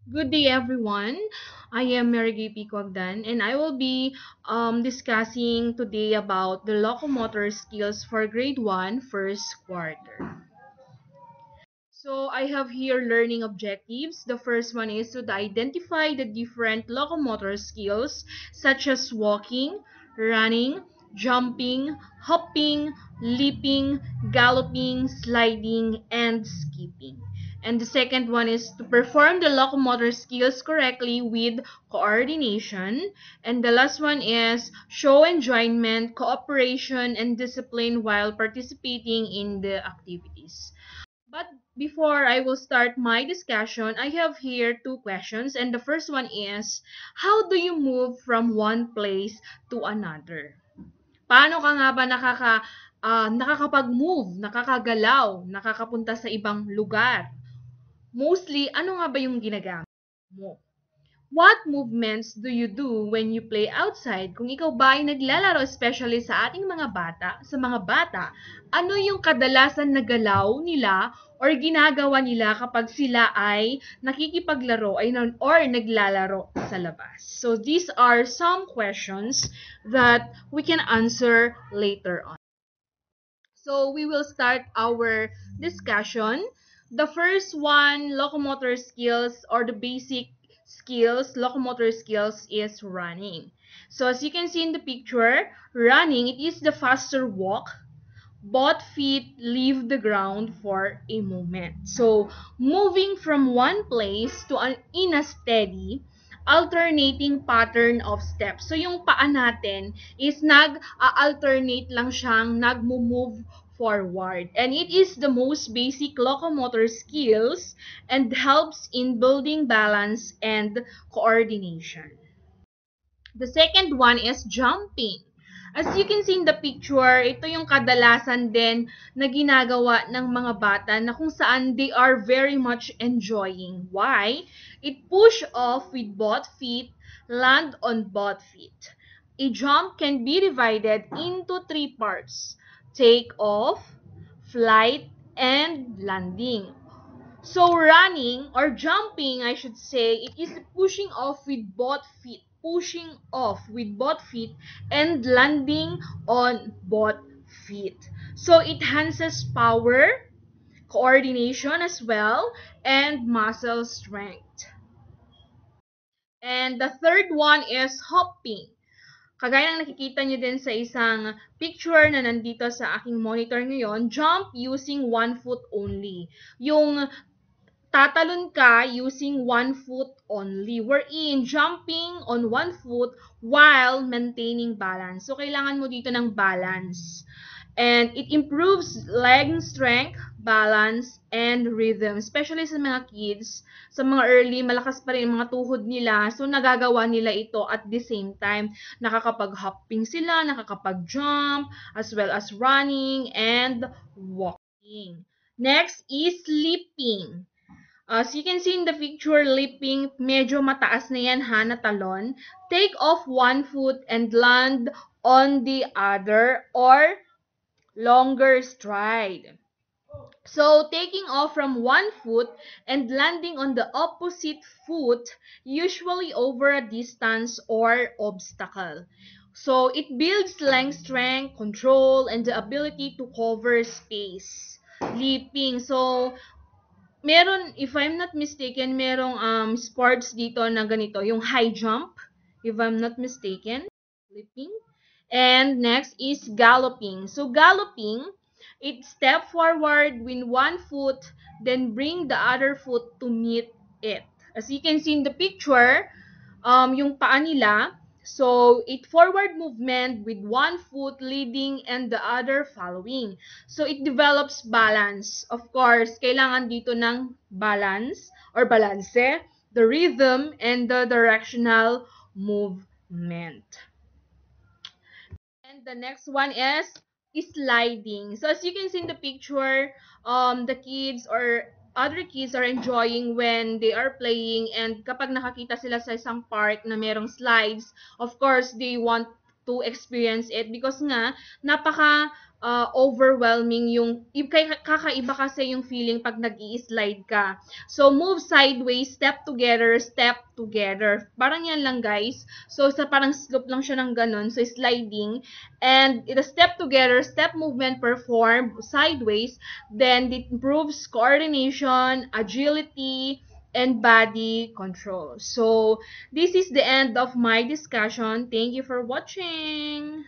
Good day, everyone. I am Mary Gay Picogdan, and I will be discussing today about the locomotor skills for grade 1 first quarter. So I have here learning objectives. The first one is to identify the different locomotor skills such as walking, running, jumping, hopping, leaping, galloping, sliding, and skipping. And the second one is to perform the locomotor skills correctly with coordination. And the last one is show enjoyment, cooperation, and discipline while participating in the activities. But before I will start my discussion, I have here two questions. And the first one is, how do you move from one place to another? Paano ka nga ba nakakapag-move, nakakagalaw, nakakapunta sa ibang lugar? Mostly, ano nga ba yung ginagamit mo? What movements do you do when you play outside? Kung ikaw ba ay naglalaro, especially sa ating mga bata, ano yung kadalasan na galaw nila or ginagawa nila kapag sila ay nakikipaglaro or naglalaro sa labas? So these are some questions that we can answer later on. So we will start our discussion. The first one, locomotor skills or the basic skills, locomotor skills is running. So as you can see in the picture, running, it is the faster walk. Both feet leave the ground for a moment. So moving from one place to in a steady, alternating pattern of steps. So yung paa natin is nag-alternate lang siyang nagmo-move forward. And it is the most basic locomotor skills and helps in building balance and coordination. The second one is jumping. As you can see in the picture, ito yung kadalasan din na ginagawa ng mga bata na kung saan they are very much enjoying. Why? It push off with both feet, land on both feet. A jump can be divided into three parts: take off, flight, and landing. So running or jumping, I should say, it is pushing off with both feet. Pushing off with both feet and landing on both feet. So it enhances power, coordination as well, and muscle strength. And the third one is hopping. Kagaya ng nakikita nyo din sa isang picture na nandito sa aking monitor ngayon, jump using one foot only. Yung tatalon ka using one foot only. We're in jumping on one foot while maintaining balance. So, kailangan mo dito ng balance. And it improves leg strength, balance, and rhythm. Especially sa mga kids, sa mga early, malakas pa rin ang mga tuhod nila. So, nagagawa nila ito at the same time. Nakakapag-hopping sila, nakakapag-jump, as well as running and walking. Next is leaping. As you can see in the picture, leaping, medyo mataas na yan ha, na talon. Take off one foot and land on the other or longer stride. So, taking off from one foot and landing on the opposite foot, usually over a distance or obstacle. So, it builds leg strength, control, and the ability to cover space. Leaping. So, meron, if I'm not mistaken, merong sports dito na ganito, yung high jump, if I'm not mistaken, leaping. And next is galloping. So galloping, it step forward with one foot, then bring the other foot to meet it. As you can see in the picture, yung paa nila, so it forward movement with one foot leading and the other following. So it develops balance. Of course, kailangan dito ng balance or balance, the rhythm and the directional movement. And the next one is sliding. So as you can see in the picture, the kids or other kids are enjoying when they are playing, and kapag nakakita sila sa isang park na merong slides, of course, they want to experience it because nga napaka overwhelming yung kakaiba kasi yung feeling pag nag-i-slide ka. So move sideways, step together, step together. Parang yan lang guys. So sa parang slope lang siya ng ganun. So sliding and the step together, step movement performed sideways, then it improves coordination, agility, and body control. So, this is the end of my discussion. Thank you for watching.